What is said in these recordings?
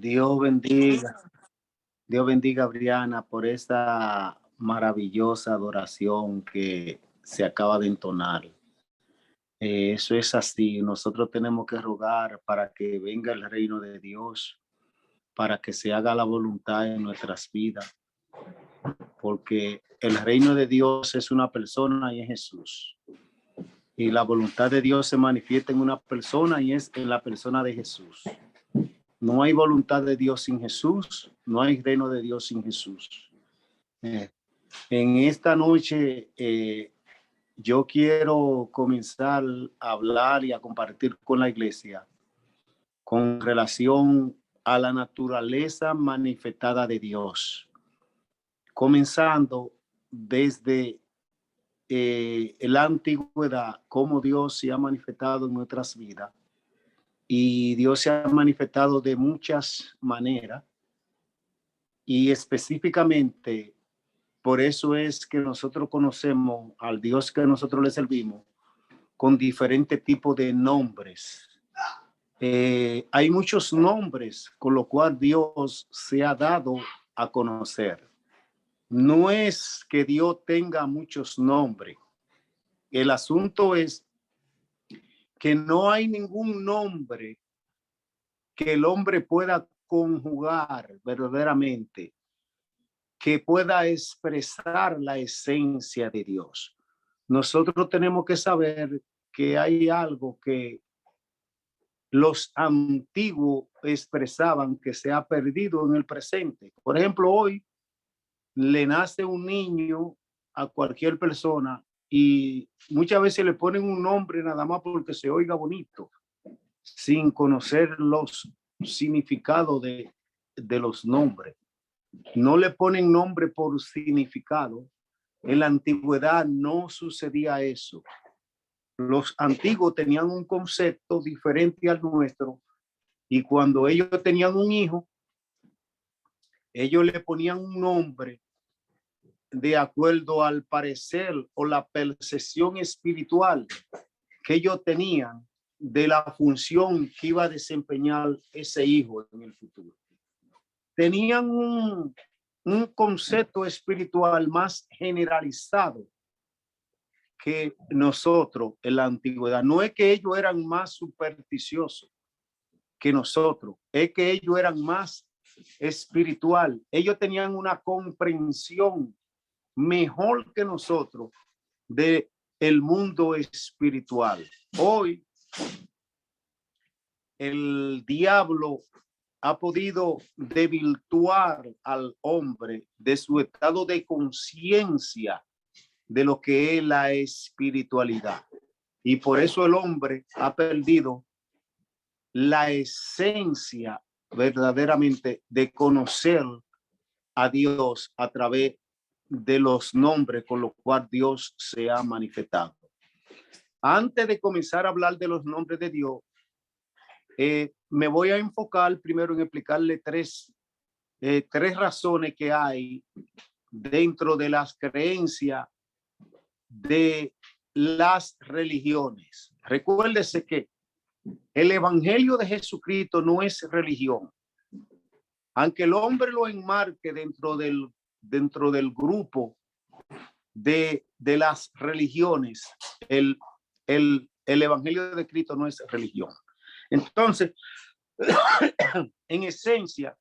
Dios bendiga, Dios bendiga a Briana por esta maravillosa adoración que se acaba de entonar. Eso es así, nosotros tenemos que rogar para que venga el reino de Dios, para que se haga la voluntad en nuestras vidas, porque el reino de Dios es una persona y es Jesús. Y la voluntad de Dios se manifiesta en una persona y es en la persona de Jesús. No hay voluntad de Dios sin Jesús, no hay reino de Dios sin Jesús. En esta noche yo quiero comenzar a hablar y a compartir con la iglesia con relación a la naturaleza manifestada de Dios, comenzando desde la antigüedad, cómo Dios se ha manifestado en nuestras vidas. Y Dios se ha manifestado de muchas maneras y específicamente por eso es que nosotros conocemos al Dios que nosotros le servimos con diferentes tipos de nombres. Hay muchos nombres con los cuales Dios se ha dado a conocer. No es que Dios tenga muchos nombres. El asunto es que no hay ningún nombre que el hombre pueda conjugar verdaderamente, que pueda expresar la esencia de Dios. Nosotros tenemos que saber que hay algo que los antiguos expresaban que se ha perdido en el presente. Por ejemplo, hoy le nace un niño a cualquier persona y muchas veces le ponen un nombre nada más porque se oiga bonito, sin conocer los significados de los nombres. No le ponen nombre por significado. En la antigüedad no sucedía eso. Los antiguos tenían un concepto diferente al nuestro y cuando ellos tenían un hijo, ellos le ponían un nombre de acuerdo al parecer o la percepción espiritual que ellos tenían de la función que iba a desempeñar ese hijo en el futuro. Tenían un concepto espiritual más generalizado que nosotros en la antigüedad. No es que ellos eran más supersticiosos que nosotros, es que ellos eran más espiritual. Ellos tenían una comprensión mejor que nosotros de el mundo espiritual. Hoy el diablo ha podido desvirtuar al hombre de su estado de conciencia de lo que es la espiritualidad. Y por eso el hombre ha perdido la esencia verdaderamente de conocer a Dios a través de los nombres con los cuales Dios se ha manifestado. Antes de comenzar a hablar de los nombres de Dios, me voy a enfocar primero en explicarle tres razones que hay dentro de las creencias de las religiones. Recuérdese que el evangelio de Jesucristo no es religión. Aunque el hombre lo enmarque dentro del grupo de las religiones, el evangelio de Cristo no es religión. Entonces, en esencia,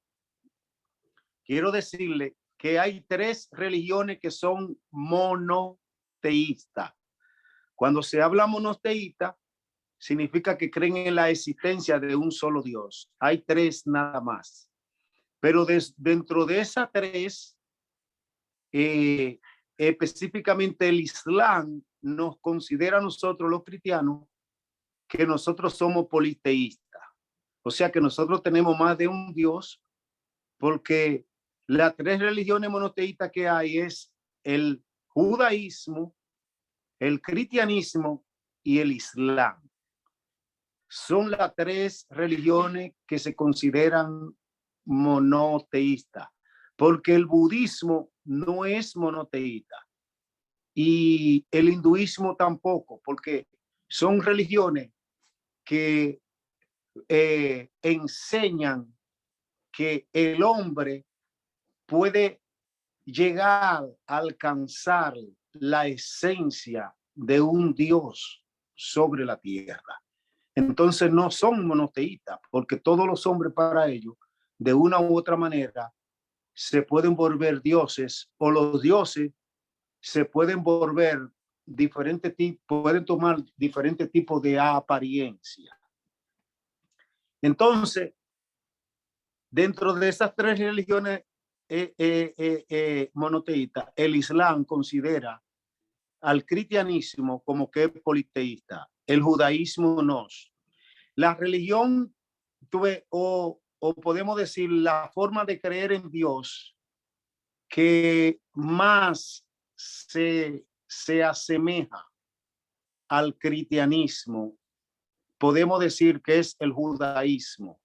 quiero decirle que hay tres religiones que son monoteístas. Cuando se habla monoteísta, significa que creen en la existencia de un solo Dios. Hay tres nada más. Pero dentro de esas tres, específicamente el Islam nos considera a nosotros los cristianos que nosotros somos politeístas. O sea que nosotros tenemos más de un Dios porque las tres religiones monoteístas que hay es el judaísmo, el cristianismo y el islam. Son las tres religiones que se consideran monoteístas, porque el budismo no es monoteísta y el hinduismo tampoco, porque son religiones que enseñan que el hombre puede llegar a alcanzar la esencia de un Dios sobre la tierra. Entonces no son monoteístas, porque todos los hombres para ellos, de una u otra manera, se pueden volver dioses, o los dioses se pueden volver diferentes tipos, pueden tomar diferentes tipos de apariencia. Entonces, dentro de esas tres religiones monoteístas, el Islam considera al cristianismo como que es politeísta, el judaísmo no. La religión, o podemos decir la forma de creer en Dios que más se asemeja al cristianismo, podemos decir que es el judaísmo,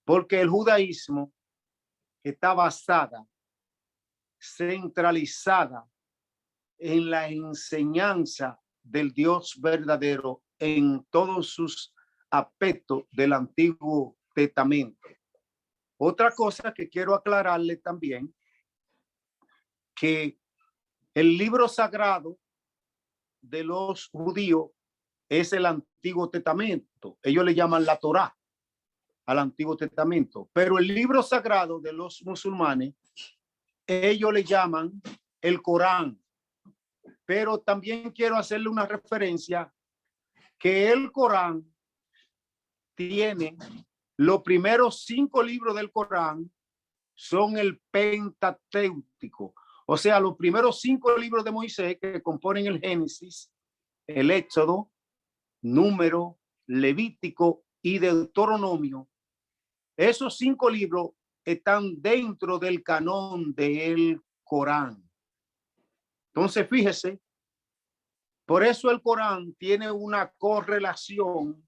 porque el judaísmo está basada, centralizada en la enseñanza del Dios verdadero en todos sus aspectos del Antiguo Testamento. Otra cosa que quiero aclararle también, que el libro sagrado de los judíos es el Antiguo Testamento. Ellos le llaman la Torá al Antiguo Testamento, pero el libro sagrado de los musulmanes, ellos le llaman el Corán. Pero también quiero hacerle una referencia que el Corán tiene los primeros 5 libros del Corán son el Pentateuco, o sea, los primeros 5 libros de Moisés que componen el Génesis, el Éxodo, Número, Levítico y Deuteronomio. Esos 5 libros están dentro del canón del Corán. Entonces, fíjese, por eso el Corán tiene una correlación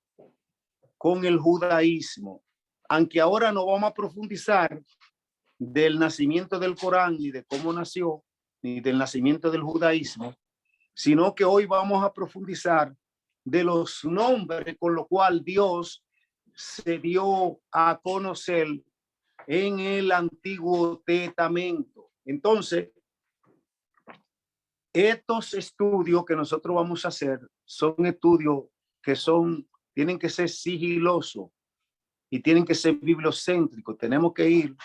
con el judaísmo, aunque ahora no vamos a profundizar del nacimiento del Corán, ni de cómo nació, ni del nacimiento del judaísmo, sino que hoy vamos a profundizar de los nombres con los cuales Dios se dio a conocer en el Antiguo Testamento. Entonces, estos estudios que nosotros vamos a hacer son estudios que tienen que ser sigilosos y tienen que ser bibliocéntricos. Tenemos que ir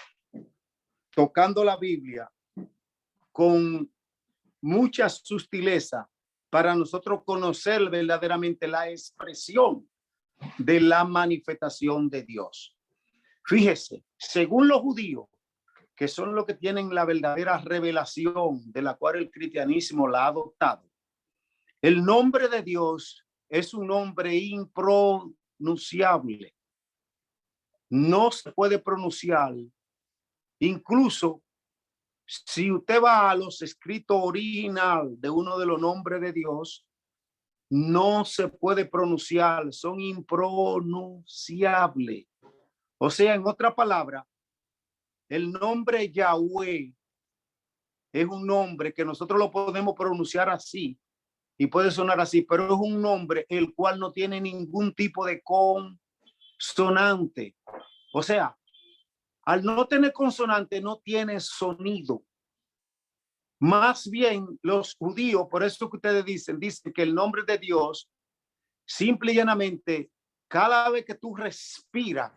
tocando la Biblia con mucha sutileza para nosotros conocer verdaderamente la expresión de la manifestación de Dios. Fíjese, según los judíos, que son los que tienen la verdadera revelación de la cual el cristianismo la ha adoptado, el nombre de Dios es un nombre impronunciable. No se puede pronunciar. Incluso si usted va a los escritos original de uno de los nombres de Dios, no se puede pronunciar, son impronunciables. O sea, en otra palabra, el nombre Yahweh es un nombre que nosotros lo podemos pronunciar así y puede sonar así, pero es un nombre el cual no tiene ningún tipo de consonante. O sea, al no tener consonante no tiene sonido. Más bien los judíos, por eso que ustedes dicen que el nombre de Dios, simple y llanamente, cada vez que tú respiras,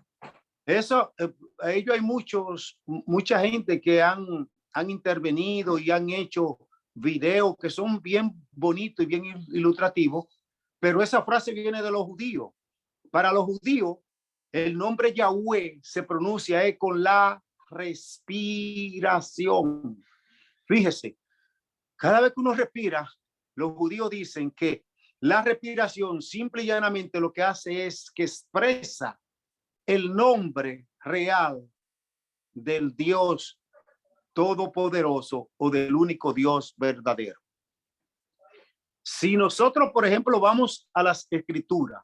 eso, ellos hay mucha gente que han intervenido y han hecho videos que son bien bonitos y bien ilustrativos, pero esa frase viene de los judíos. Para los judíos, el nombre Yahweh se pronuncia con la respiración. Fíjese, cada vez que uno respira, los judíos dicen que la respiración simple y llanamente lo que hace es que expresa el nombre real del Dios todopoderoso o del único Dios verdadero. Si nosotros, por ejemplo, vamos a las escrituras,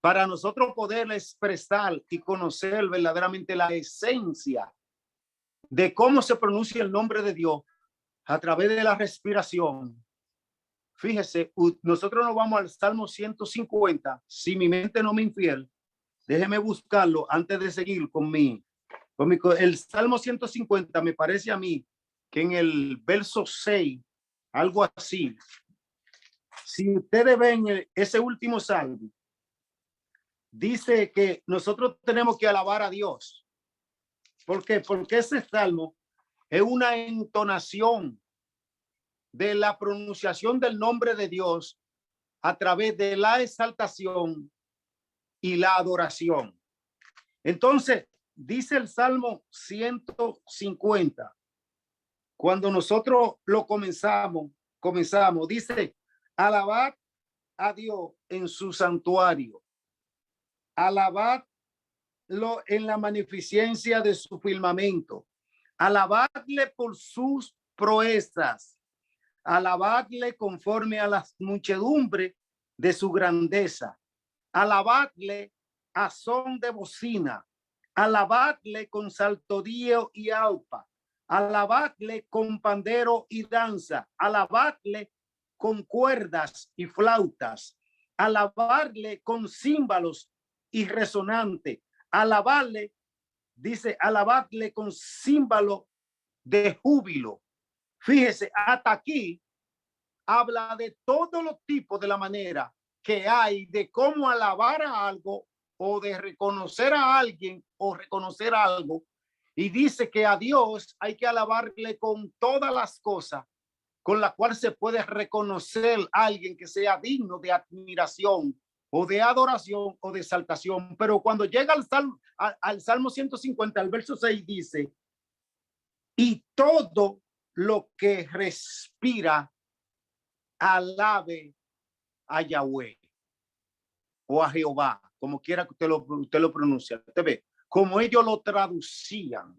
para nosotros poder expresar y conocer verdaderamente la esencia de cómo se pronuncia el nombre de Dios a través de la respiración. Fíjese, nosotros nos vamos al Salmo 150, si mi mente no me infiel. Déjeme buscarlo antes de seguir con mi El Salmo 150 me parece a mí que en el verso 6, algo así, si ustedes ven ese último salmo, dice que nosotros tenemos que alabar a Dios. ¿Por qué? Porque ese salmo es una entonación de la pronunciación del nombre de Dios a través de la exaltación y la adoración. Entonces, dice el Salmo 150, cuando nosotros lo comenzamos, dice, alabad a Dios en su santuario, alabadlo en la magnificencia de su firmamento, alabadle por sus proezas, alabadle conforme a las muchedumbres de su grandeza, alabadle a son de bocina, alabadle con saltorío y alpa, alabadle con pandero y danza, alabadle con cuerdas y flautas, alabarle con címbalos y resonante, alabarle, dice, alabadle con címbalo de júbilo. Fíjese, hasta aquí habla de todos los tipos de la manera que hay de cómo alabar a algo o de reconocer a alguien o reconocer algo. Y dice que a Dios hay que alabarle con todas las cosas con la cual se puede reconocer a alguien que sea digno de admiración o de adoración o de exaltación. Pero cuando llega al Salmo 150, al verso 6 dice, y todo lo que respira alabe a Yahweh o a Jehová, como quiera que usted lo pronuncie. Usted ve, como ellos lo traducían.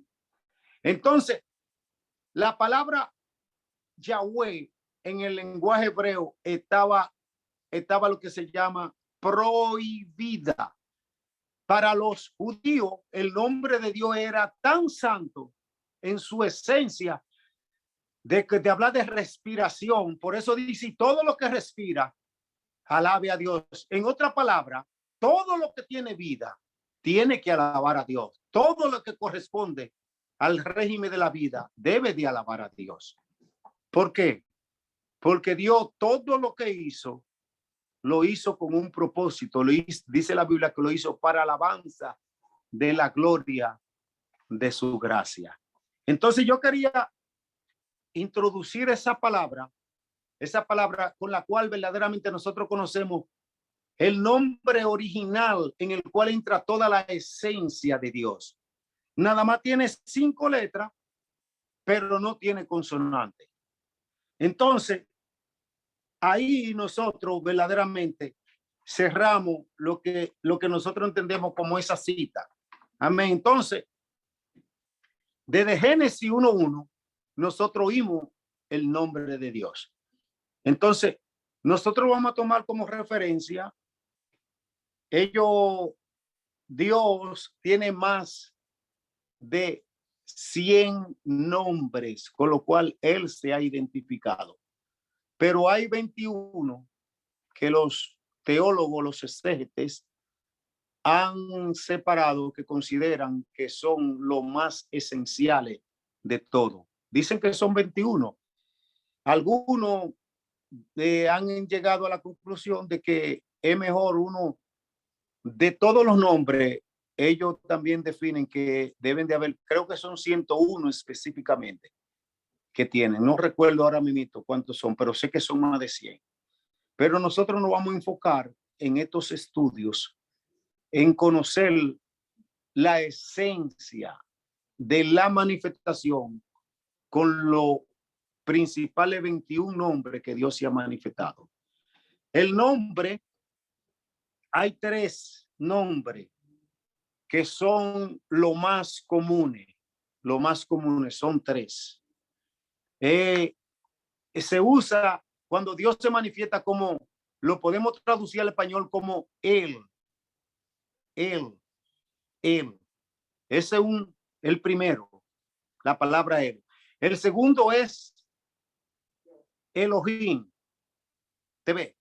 Entonces, la palabra Yahweh en el lenguaje hebreo estaba lo que se llama prohibida. Para los judíos, el nombre de Dios era tan santo en su esencia de hablar de respiración. Por eso dice, todo lo que respira, alabe a Dios. En otra palabra, todo lo que tiene vida tiene que alabar a Dios. Todo lo que corresponde al régimen de la vida debe de alabar a Dios. ¿Por qué? Porque Dios todo lo que hizo, lo hizo con un propósito. Dice la Biblia que lo hizo para alabanza de la gloria de su gracia. Entonces yo quería introducir esa palabra con la cual verdaderamente nosotros conocemos el nombre original en el cual entra toda la esencia de Dios. Nada más tiene 5 letras, pero no tiene consonante. Entonces, ahí nosotros verdaderamente cerramos lo que nosotros entendemos como esa cita. Amén. Entonces, desde Génesis 1:1, nosotros oímos el nombre de Dios. Entonces, nosotros vamos a tomar como referencia, Dios tiene más de 100 nombres, con lo cual él se ha identificado. Pero hay 21 que los teólogos, los exégetes, han separado, que consideran que son lo más esenciales de todo. Dicen que son 21. Algunos han llegado a la conclusión de que es mejor uno de todos los nombres. Ellos también definen que deben de haber, creo que son 101 específicamente que tienen. No recuerdo ahora mismo cuántos son, pero sé que son más de 100. Pero nosotros nos vamos a enfocar en estos estudios, en conocer la esencia de la manifestación con los principales 21 nombres que Dios se ha manifestado. El nombre, hay 3 nombres que son lo más comunes. Lo más comunes son 3. Se usa cuando Dios se manifiesta como, lo podemos traducir al español como él. Ese es el primero, la palabra él. El segundo es Elohim. ¿Te ve?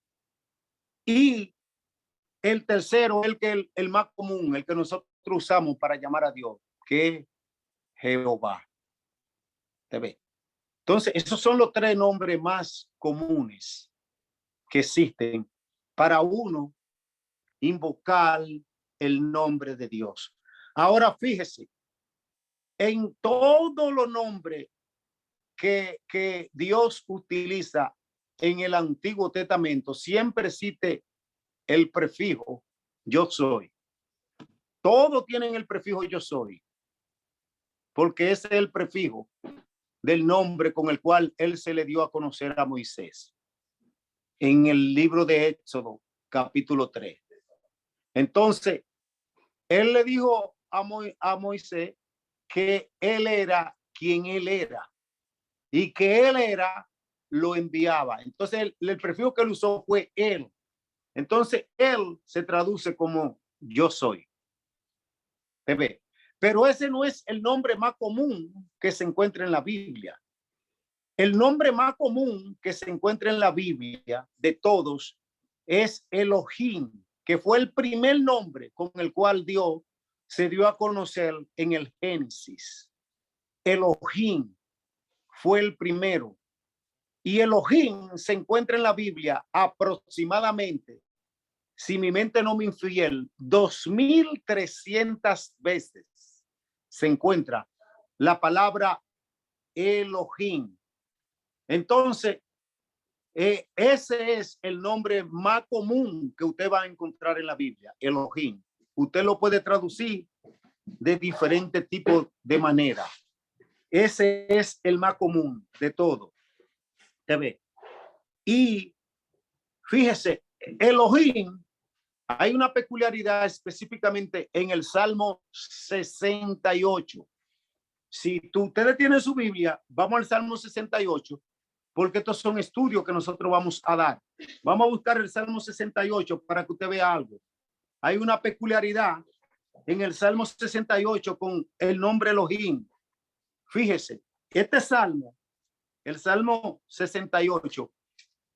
Y el tercero, el más común, el que nosotros usamos para llamar a Dios, que es Jehová. ¿Te ve? Entonces, esos son los tres nombres más comunes que existen para uno invocar el nombre de Dios. Ahora fíjese, en todos los nombres que Dios utiliza en el Antiguo Testamento, siempre existe el prefijo yo soy. Todos tienen el prefijo yo soy, porque ese es el prefijo del nombre con el cual él se le dio a conocer a Moisés en el libro de Éxodo, capítulo 3. Entonces, él le dijo a Moisés que él era quien él era y que él era lo enviaba. Entonces, el prefijo que él usó fue él. Entonces, él se traduce como yo soy. ¿Ve? Pero ese no es el nombre más común que se encuentra en la Biblia. El nombre más común que se encuentra en la Biblia de todos es Elohim, que fue el primer nombre con el cual Dios se dio a conocer en el Génesis. Elohim fue el primero. Y Elohim se encuentra en la Biblia aproximadamente, si mi mente no me infiel, 2300 veces se encuentra la palabra Elohim. Entonces, ese es el nombre más común que usted va a encontrar en la Biblia, Elohim. Usted lo puede traducir de diferentes tipos de manera. Ese es el más común de todo. ¿Te ve? Y fíjese, Elohim, hay una peculiaridad específicamente en el Salmo 68. Si ustedes tienen su Biblia, vamos al Salmo 68, porque estos son estudios que nosotros vamos a dar. Vamos a buscar el Salmo 68 para que usted vea algo. Hay una peculiaridad en el Salmo 68 con el nombre Elohim. Fíjese, este Salmo, el Salmo 68,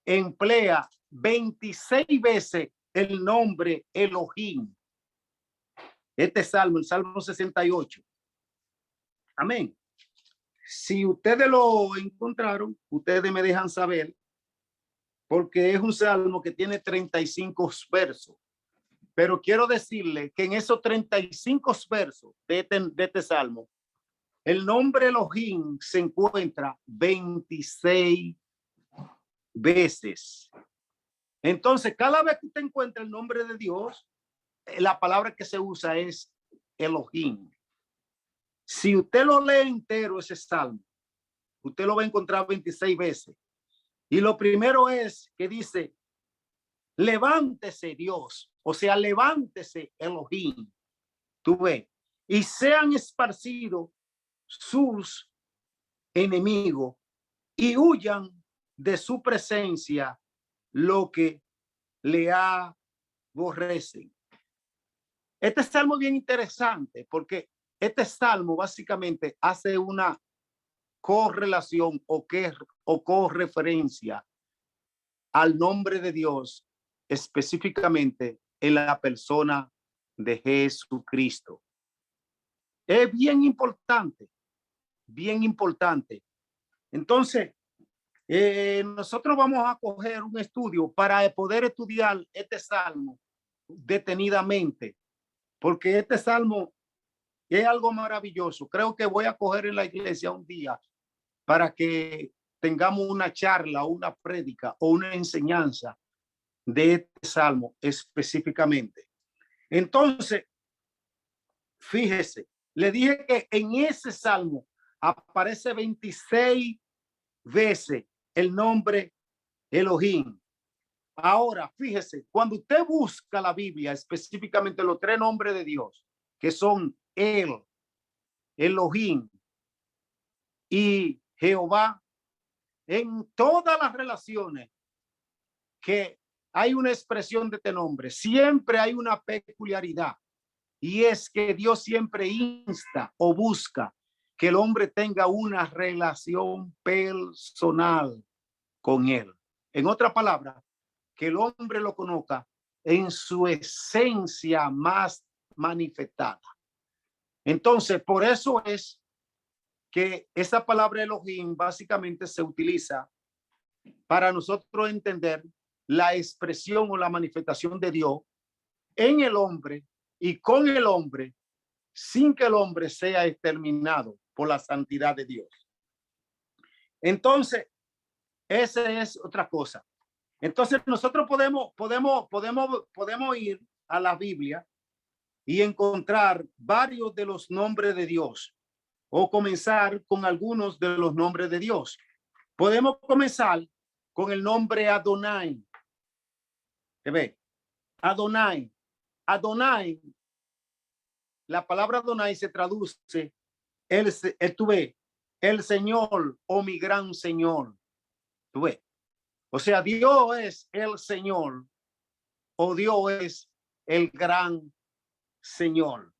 emplea 26 veces el nombre Elohim. Este Salmo, el Salmo 68. Amén. Si ustedes lo encontraron, ustedes me dejan saber, porque es un salmo que tiene 35 versos. Pero quiero decirle que en esos 35 versos de este salmo, el nombre Elohim se encuentra 26 veces. Entonces, cada vez que usted encuentra el nombre de Dios, la palabra que se usa es Elohim. Si usted lo lee entero ese salmo, usted lo va a encontrar 26 veces. Y lo primero es que dice, levántese Dios, o sea, levántese Elohim, tú ves, y sean esparcidos sus enemigos y huyan de su presencia lo que le aborrecen. Este salmo es bien interesante porque este salmo básicamente hace una correlación o correferencia al nombre de Dios, específicamente en la persona de Jesucristo. Es bien importante, bien importante. Entonces, nosotros vamos a coger un estudio para poder estudiar este salmo detenidamente, porque este salmo es algo maravilloso. Creo que voy a coger en la iglesia un día para que tengamos una charla, una prédica o una enseñanza de este salmo específicamente. Entonces, fíjese, le dije que en ese salmo aparece 26 veces el nombre Elohim. Ahora, fíjese, cuando usted busca la Biblia, específicamente los tres nombres de Dios, que son El, Elohim y Jehová, en todas las relaciones que hay una expresión de este nombre, siempre hay una peculiaridad, y es que Dios siempre insta o busca que el hombre tenga una relación personal con él. En otra palabra, que el hombre lo conozca en su esencia más manifestada. Entonces, por eso es que esa palabra Elohim básicamente se utiliza para nosotros entender la expresión o la manifestación de Dios en el hombre y con el hombre, sin que el hombre sea exterminado por la santidad de Dios. Entonces, esa es otra cosa. Entonces, nosotros podemos ir a la Biblia y encontrar varios de los nombres de Dios, o comenzar con algunos de los nombres de Dios. Podemos comenzar con el nombre Adonai. ¿Se ve? Adonai. Adonai. La palabra Adonai se traduce el Señor o mi gran Señor. ¿Tú ves? O sea, Dios es el Señor o Dios es el gran Señor.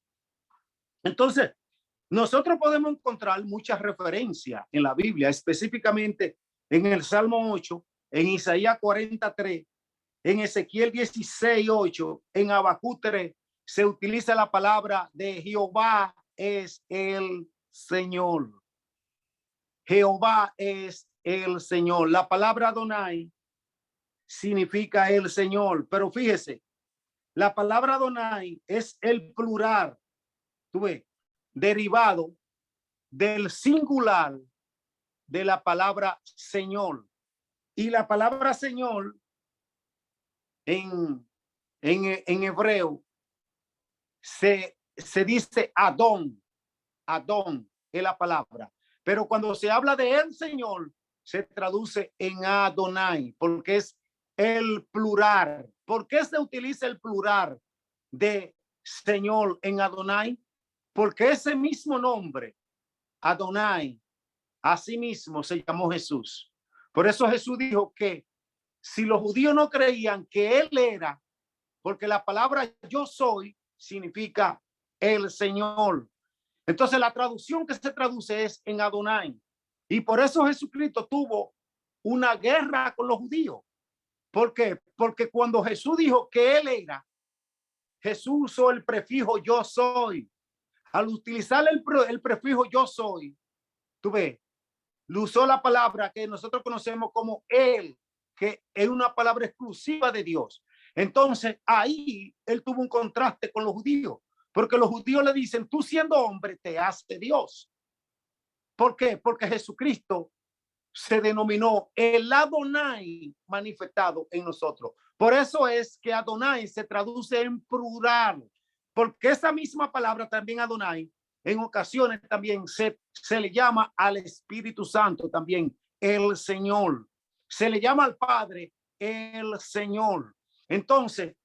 Entonces, nosotros podemos encontrar muchas referencias en la Biblia, específicamente en el Salmo 8, en Isaías 43, en Ezequiel 16:8, en Habacuc 3, se utiliza la palabra de Jehová es el Señor. Jehová es el Señor. La palabra Adonai significa el Señor, pero fíjese, la palabra Adonai es el plural, tú ves, derivado del singular de la palabra Señor. Y la palabra Señor en hebreo se dice Adón. Adón es la palabra. Pero cuando se habla de el Señor, se traduce en Adonai, porque es el plural. ¿Por qué se utiliza el plural de Señor en Adonai? Porque ese mismo nombre, Adonai, asimismo se llamó Jesús. Por eso Jesús dijo que si los judíos no creían que él era, porque la palabra yo soy significa el Señor. Entonces la traducción que se traduce es en Adonai. Y por eso Jesucristo tuvo una guerra con los judíos. ¿Por qué? Porque cuando Jesús dijo que él era, Jesús usó el prefijo yo soy. Al utilizar el prefijo yo soy, tú ves, usó la palabra que nosotros conocemos como él, que es una palabra exclusiva de Dios. Entonces ahí él tuvo un contraste con los judíos, porque los judíos le dicen, tú siendo hombre te hace Dios. ¿Por qué? Porque Jesucristo se denominó el Adonai manifestado en nosotros. Por eso es que Adonai se traduce en plural, porque esa misma palabra también Adonai en ocasiones también se le llama al Espíritu Santo también el Señor. Se le llama al Padre el Señor. Entonces,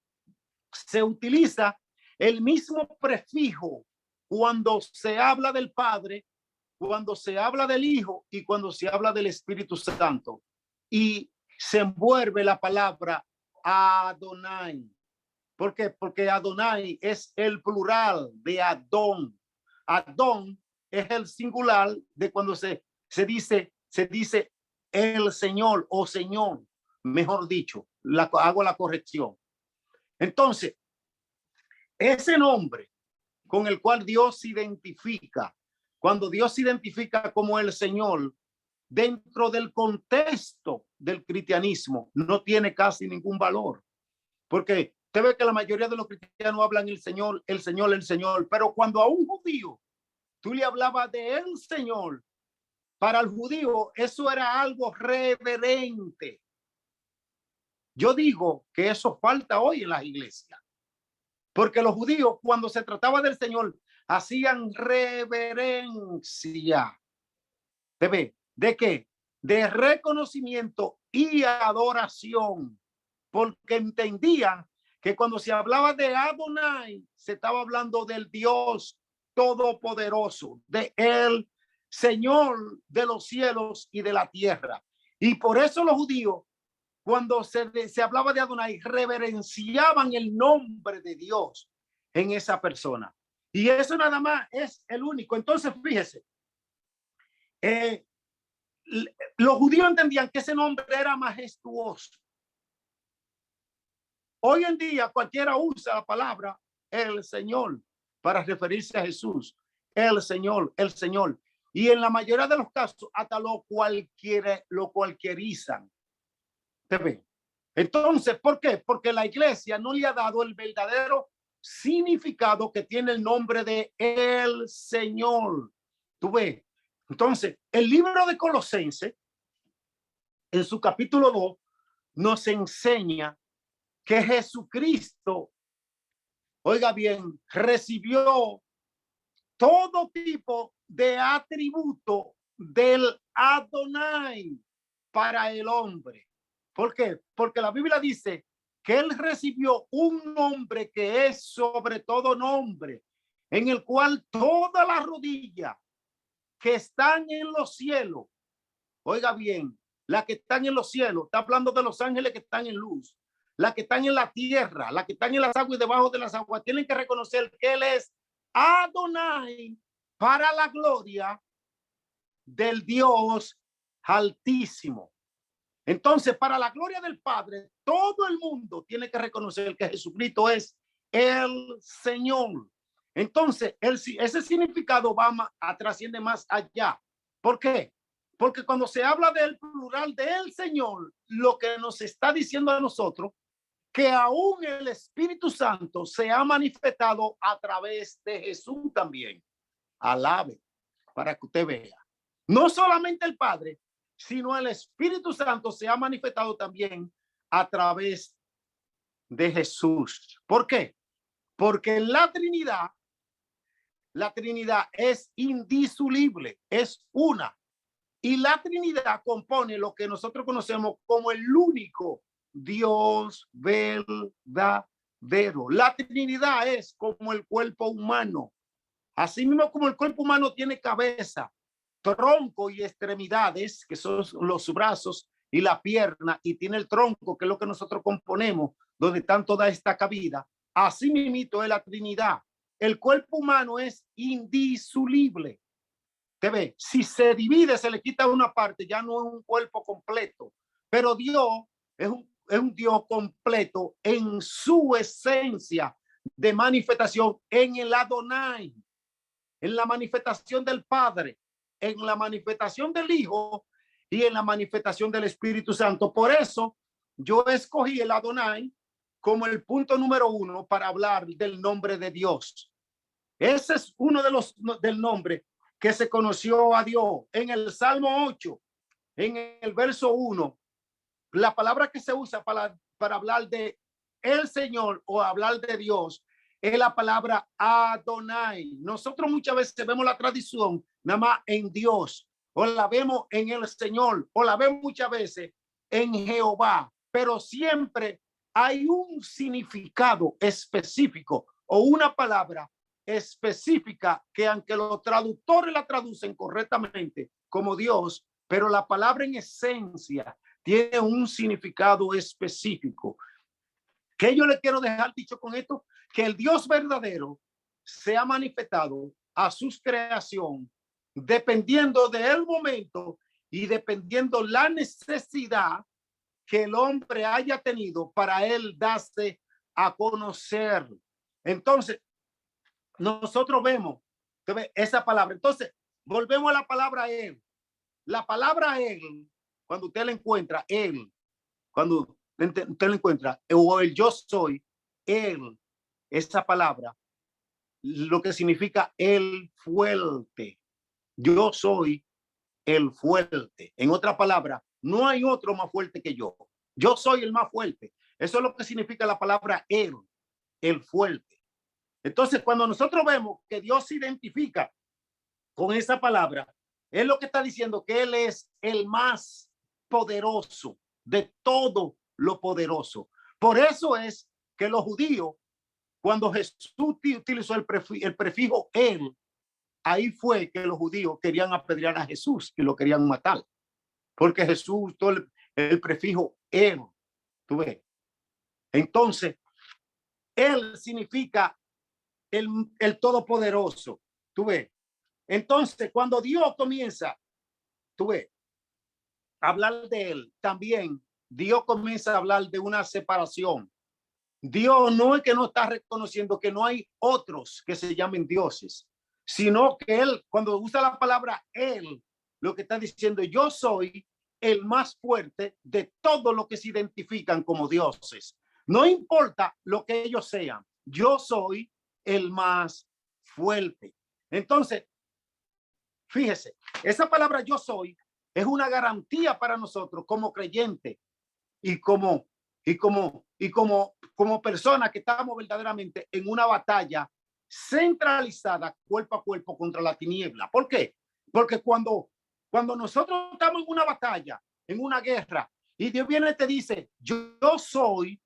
se utiliza el mismo prefijo cuando se habla del Padre, cuando se habla del Hijo y cuando se habla del Espíritu Santo. Y se envuelve la palabra Adonai. ¿Por qué? Porque Adonai es el plural de Adón. Adón es el singular de cuando se dice el Señor o Señor, mejor dicho, hago la corrección. Entonces, ese nombre con el cual Dios se identifica, cuando Dios se identifica como el Señor, dentro del contexto del cristianismo, no tiene casi ningún valor. Porque usted ve que la mayoría de los cristianos hablan el Señor, el Señor, el Señor. Pero cuando a un judío tú le hablabas de el Señor, para el judío eso era algo reverente. Yo digo que eso falta hoy en las iglesias. Porque los judíos, cuando se trataba del Señor, hacían reverencia. ¿De qué? De reconocimiento y adoración. Porque entendían que cuando se hablaba de Adonai, se estaba hablando del Dios todopoderoso, de el Señor de los cielos y de la tierra. Y por eso los judíos, cuando se hablaba de Adonai, reverenciaban el nombre de Dios en esa persona. Y eso nada más es el único. Entonces, fíjese, los judíos entendían que ese nombre era majestuoso. Hoy en día cualquiera usa la palabra el Señor para referirse a Jesús. El Señor, el Señor. Y en la mayoría de los casos, hasta lo cualquierizan. ¿Te ven? Entonces, ¿por qué? Porque la iglesia no le ha dado el verdadero significado que tiene el nombre de el Señor. ¿Tú ves? Entonces, el libro de Colosenses, en su capítulo 2, nos enseña que Jesucristo, oiga bien, recibió todo tipo de atributo del Adonai para el hombre. ¿Por qué? Porque la Biblia dice que él recibió un nombre que es sobre todo nombre, en el cual toda la rodilla que están en los cielos, oiga bien, la que están en los cielos, está hablando de los ángeles que están en luz, la que están en la tierra, la que están en las aguas y debajo de las aguas, tienen que reconocer que él es Adonai para la gloria del Dios Altísimo. Entonces, para la gloria del Padre, todo el mundo tiene que reconocer que Jesucristo es el Señor. Entonces, ese significado trasciende más allá. ¿Por qué? Porque cuando se habla del plural del Señor, lo que nos está diciendo a nosotros, que aún el Espíritu Santo se ha manifestado a través de Jesús también. Alabe, para que usted vea. No solamente el Padre, sino el Espíritu Santo se ha manifestado también a través de Jesús. ¿Por qué? Porque la Trinidad es indisoluble, es una. Y la Trinidad compone lo que nosotros conocemos como el único Dios verdadero. La Trinidad es como el cuerpo humano. Así mismo como el cuerpo humano tiene cabeza, tronco y extremidades, que son los brazos y la pierna, y tiene el tronco, que es lo que nosotros componemos, donde están toda esta cabida. Así mismo es la Trinidad. El cuerpo humano es indisoluble. ¿Te ve? Si se divide, se le quita una parte, ya no es un cuerpo completo. Pero Dios es un Dios completo en su esencia de manifestación, en el Adonai, en la manifestación del Padre, en la manifestación del Hijo y en la manifestación del Espíritu Santo. Por eso yo escogí el Adonai como el punto número 1 para hablar del nombre de Dios. Ese es uno de los del nombre que se conoció a Dios. En el Salmo 8, en el verso 1, la palabra que se usa para hablar de el Señor o hablar de Dios es la palabra Adonai. Nosotros muchas veces vemos la tradición nada más en Dios, o la vemos en el Señor, o la vemos muchas veces en Jehová, pero siempre hay un significado específico o una palabra específica que, aunque los traductores la traducen correctamente como Dios, pero la palabra en esencia tiene un significado específico. ¿Qué yo le quiero dejar dicho con esto? Que el Dios verdadero se ha manifestado a su creación dependiendo del momento y dependiendo la necesidad que el hombre haya tenido para él darse a conocer. Entonces, nosotros vemos esa palabra. Entonces, volvemos a la palabra él. La palabra él, cuando usted la encuentra, él, cuando usted lo encuentra, o el yo soy, él, esa palabra, lo que significa el fuerte. Yo soy el fuerte. En otra palabra, no hay otro más fuerte que yo. Yo soy el más fuerte. Eso es lo que significa la palabra él, el fuerte. Entonces, cuando nosotros vemos que Dios se identifica con esa palabra, es lo que está diciendo que él es el más poderoso de todo lo poderoso. Por eso es que los judíos, cuando Jesús utilizó el prefijo él, ahí fue que los judíos querían apedrear a Jesús y lo querían matar, porque Jesús usó el prefijo él. ¿Tú ves? Entonces, él significa el todopoderoso. ¿Tú ves? Entonces, cuando Dios comienza, tú ves, a hablar de él, también Dios comienza a hablar de una separación. Dios no es que no está reconociendo que no hay otros que se llamen dioses, sino que él, cuando usa la palabra él, lo que está diciendo, yo soy el más fuerte de todos los que se identifican como dioses. No importa lo que ellos sean, yo soy el más fuerte. Entonces, fíjese, esa palabra yo soy es una garantía para nosotros como creyentes y como personas que estamos verdaderamente en una batalla centralizada cuerpo a cuerpo contra la tiniebla. ¿Por qué? Porque cuando nosotros estamos en una batalla, en una guerra, y Dios viene y te dice, yo soy,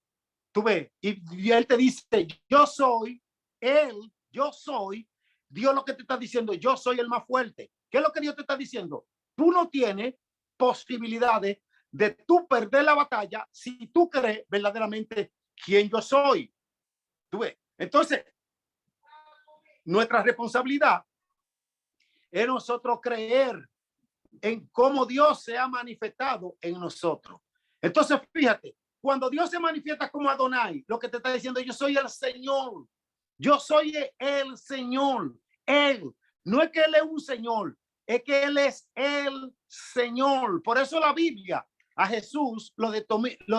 tú ves, y él te dice, yo soy, yo soy, Dios lo que te está diciendo, yo soy el más fuerte. ¿Qué es lo que Dios te está diciendo? Tú no tienes posibilidades de tú perder la batalla si tú crees verdaderamente quién yo soy. ¿Tú ves? Entonces, nuestra responsabilidad es nosotros creer en cómo Dios se ha manifestado en nosotros. Entonces, fíjate, cuando Dios se manifiesta como Adonai, lo que te está diciendo, yo soy el Señor. Yo soy el Señor. Él, no es que Él es un Señor, es que Él es el Señor. Por eso la Biblia a Jesús lo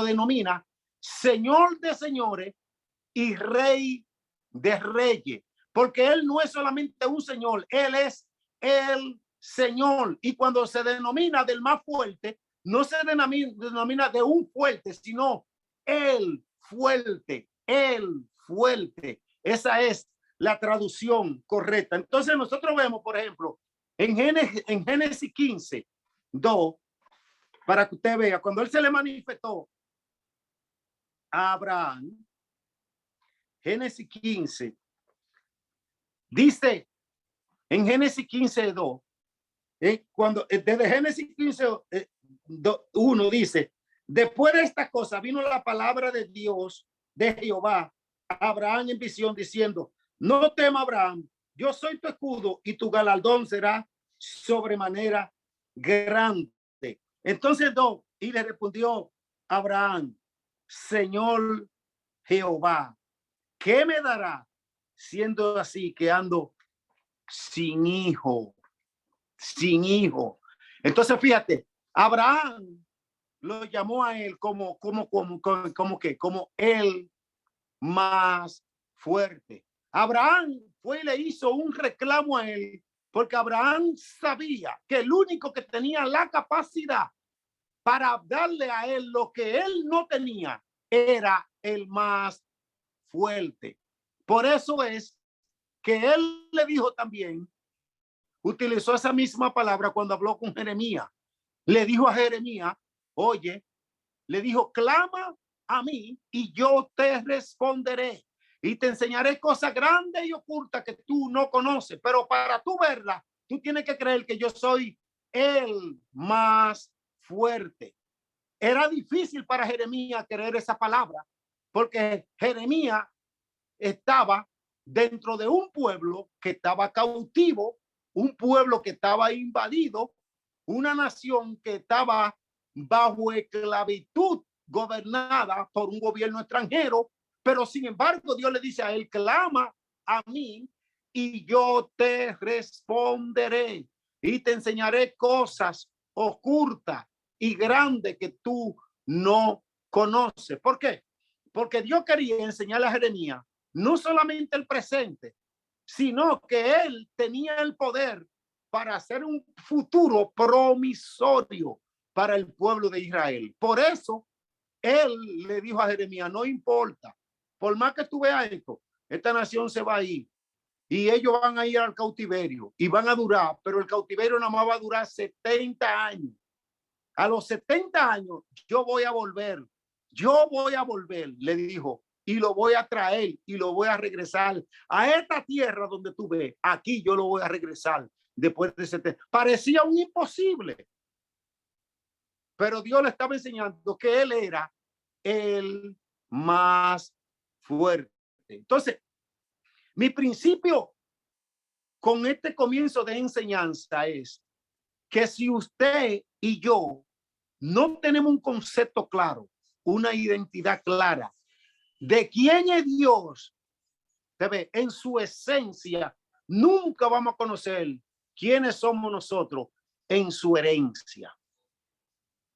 denomina Señor de señores y Rey de reyes. Porque Él no es solamente un Señor, Él es el Señor. Y cuando se denomina del más fuerte, no se denomina de un fuerte, sino el fuerte, el fuerte. Esa es la traducción correcta. Entonces nosotros vemos, por ejemplo, en Génesis 15, 2, para que usted vea, cuando él se le manifestó a Abraham, Génesis 15, dice en Génesis 15, 2, cuando desde Génesis 15, 1 dice, después de esta cosa vino la palabra de Dios, de Jehová, a Abraham en visión diciendo, no tema Abraham, yo soy tu escudo y tu galardón será sobremanera grande. Entonces, y le respondió Abraham, Señor Jehová, ¿qué me dará siendo así que ando sin hijo? Sin hijo. Entonces, fíjate, Abraham lo llamó a él como el más fuerte. Abraham fue y le hizo un reclamo a él, porque Abraham sabía que el único que tenía la capacidad para darle a él lo que él no tenía era el más fuerte. Por eso es que él le dijo también, utilizó esa misma palabra cuando habló con Jeremías. Le dijo a Jeremías, oye, le dijo, clama a mí y yo te responderé y te enseñaré cosas grandes y ocultas que tú no conoces, pero para tú verla, tú tienes que creer que yo soy el más fuerte. Era difícil para Jeremías creer esa palabra, porque Jeremías estaba dentro de un pueblo que estaba cautivo, un pueblo que estaba invadido, una nación que estaba bajo esclavitud gobernada por un gobierno extranjero, pero sin embargo Dios le dice a él, clama a mí y yo te responderé y te enseñaré cosas ocultas y grandes que tú no conoces. ¿Por qué? Porque Dios quería enseñarle a Jeremías no solamente el presente, sino que él tenía el poder para hacer un futuro promisorio para el pueblo de Israel. Por eso él le dijo a Jeremías, no importa, por más que tú veas esto, esta nación se va a ir y ellos van a ir al cautiverio y van a durar, pero el cautiverio nada más va a durar 70 años. A los 70 años yo voy a volver, le dijo, y lo voy a traer y lo voy a regresar a esta tierra donde tú ves. Aquí yo lo voy a regresar después de 70. Parecía un imposible, pero Dios le estaba enseñando que él era el más fuerte. Entonces, mi principio con este comienzo de enseñanza es que si usted y yo no tenemos un concepto claro, una identidad clara de quién es Dios, en su esencia, nunca vamos a conocer quiénes somos nosotros en su herencia.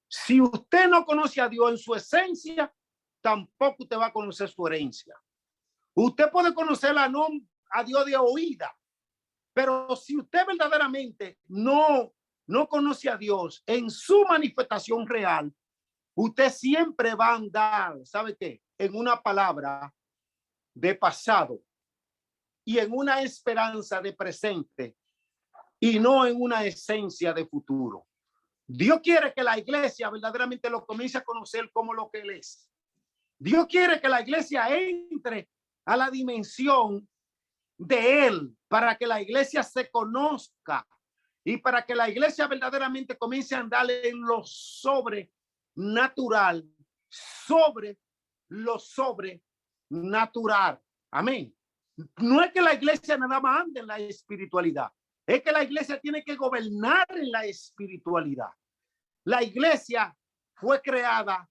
Si usted no conoce a Dios en su esencia, tampoco usted va a conocer su herencia. Usted puede conocer a Dios de oída, pero si usted verdaderamente no conoce a Dios en su manifestación real, usted siempre va a andar, ¿sabe qué? En una palabra de pasado y en una esperanza de presente y no en una esencia de futuro. Dios quiere que la iglesia verdaderamente lo comience a conocer como lo que Él es. Dios quiere que la iglesia entre a la dimensión de Él para que la iglesia se conozca y para que la iglesia verdaderamente comience a andar en lo sobrenatural, sobre lo sobrenatural. Amén. No es que la iglesia nada más ande en la espiritualidad, es que la iglesia tiene que gobernar en la espiritualidad. La iglesia fue creada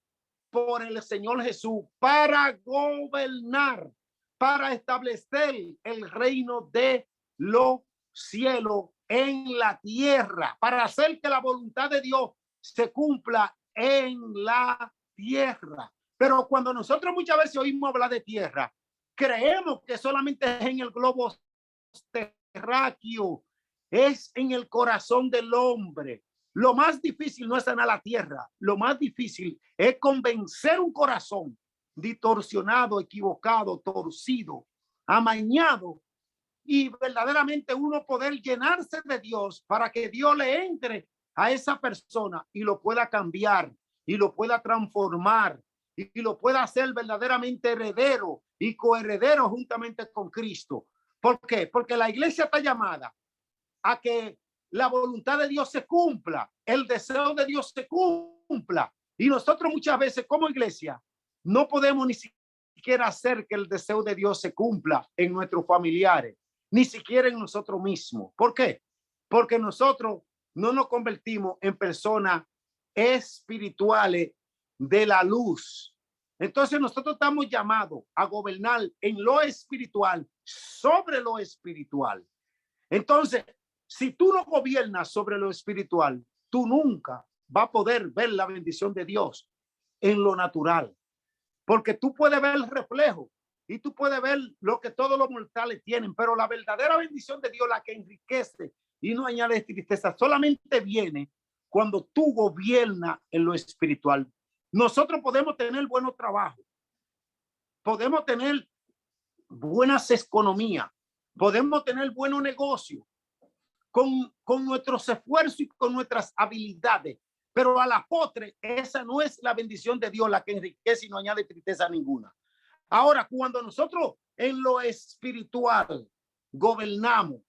por el Señor Jesús para gobernar, para establecer el reino de los cielos en la tierra, para hacer que la voluntad de Dios se cumpla en la tierra. Pero cuando nosotros muchas veces oímos hablar de tierra, creemos que solamente es en el globo terráqueo, es en el corazón del hombre. Lo más difícil no es sanar la tierra, lo más difícil es convencer un corazón distorsionado, equivocado, torcido, amañado, y verdaderamente uno poder llenarse de Dios para que Dios le entre a esa persona y lo pueda cambiar y lo pueda transformar y lo pueda hacer verdaderamente heredero y coheredero juntamente con Cristo. ¿Por qué? Porque la iglesia está llamada a que la voluntad de Dios se cumpla, el deseo de Dios se cumpla. Y nosotros muchas veces como iglesia no podemos ni siquiera hacer que el deseo de Dios se cumpla en nuestros familiares, ni siquiera en nosotros mismos. ¿Por qué? Porque nosotros no nos convertimos en personas espirituales de la luz. Entonces nosotros estamos llamados a gobernar en lo espiritual sobre lo espiritual. Entonces, si tú no gobiernas sobre lo espiritual, tú nunca vas a poder ver la bendición de Dios en lo natural, porque tú puedes ver el reflejo y tú puedes ver lo que todos los mortales tienen, pero la verdadera bendición de Dios, la que enriquece y no añade tristeza, solamente viene cuando tú gobiernas en lo espiritual. Nosotros podemos tener buenos trabajos, podemos tener buenas economías, podemos tener buenos negocios con nuestros esfuerzos y con nuestras habilidades, pero a la postre esa no es la bendición de Dios la que enriquece y no añade tristeza ninguna. Ahora, cuando nosotros en lo espiritual gobernamos,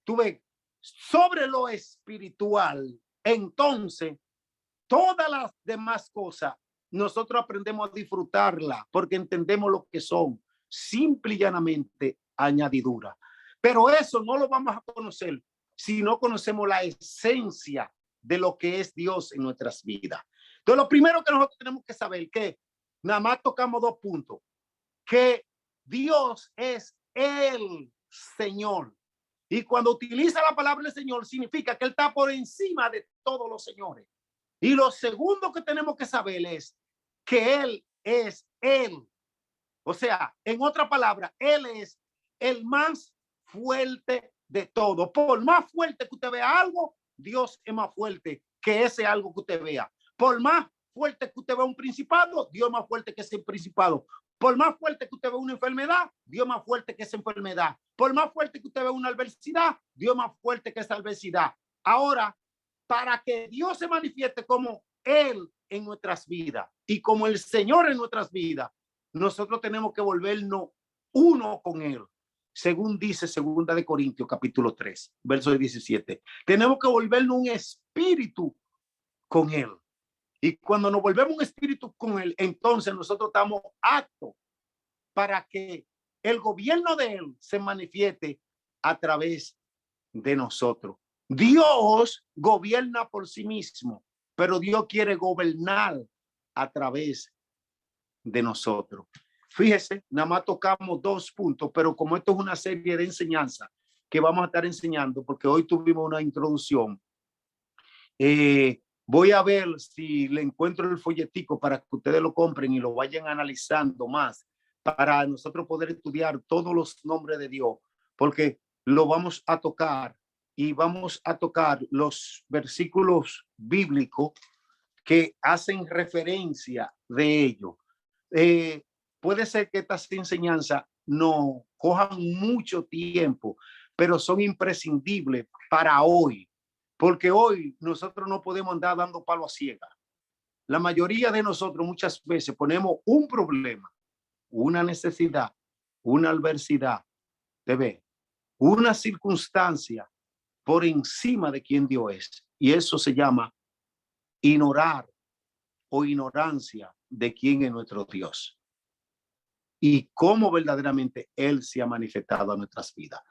tú ves, sobre lo espiritual, entonces todas las demás cosas nosotros aprendemos a disfrutarla porque entendemos lo que son simple y llanamente añadidura. Pero eso no lo vamos a conocer si no conocemos la esencia de lo que es Dios en nuestras vidas. Entonces, lo primero que nosotros tenemos que saber que nada más tocamos dos puntos, que Dios es el Señor. Y cuando utiliza la palabra del Señor, significa que Él está por encima de todos los señores. Y lo segundo que tenemos que saber es que Él es Él. O sea, en otra palabra, Él es el más fuerte de todo. Por más fuerte que usted vea algo, Dios es más fuerte que ese algo que usted vea. Por más fuerte que usted vea un principado, Dios es más fuerte que ese principado. Por más fuerte que usted vea una enfermedad, Dios es más fuerte que esa enfermedad. Por más fuerte que usted vea una adversidad, Dios es más fuerte que esa adversidad. Ahora, para que Dios se manifieste como Él en nuestras vidas y como el Señor en nuestras vidas, nosotros tenemos que volvernos uno con Él. Según dice 2 de Corintios capítulo 3, verso 17. Tenemos que volvernos un espíritu con Él. Y cuando nos volvemos un espíritu con Él, entonces nosotros estamos aptos para que el gobierno de Él se manifieste a través de nosotros. Dios gobierna por sí mismo, pero Dios quiere gobernar a través de nosotros. Fíjese, nada más tocamos dos puntos, pero como esto es una serie de enseñanza, que vamos a estar enseñando, porque hoy tuvimos una introducción. Voy a ver si le encuentro el folletico para que ustedes lo compren y lo vayan analizando más, para nosotros poder estudiar todos los nombres de Dios, porque lo vamos a tocar y vamos a tocar los versículos bíblicos que hacen referencia de ello. Puede ser que estas enseñanzas no cojan mucho tiempo, pero son imprescindibles para hoy, porque hoy nosotros no podemos andar dando palo a ciega. La mayoría de nosotros muchas veces ponemos un problema, una necesidad, una adversidad, una circunstancia por encima de quien Dios es. Y eso se llama ignorar o ignorancia de quién es nuestro Dios y cómo verdaderamente Él se ha manifestado a nuestras vidas.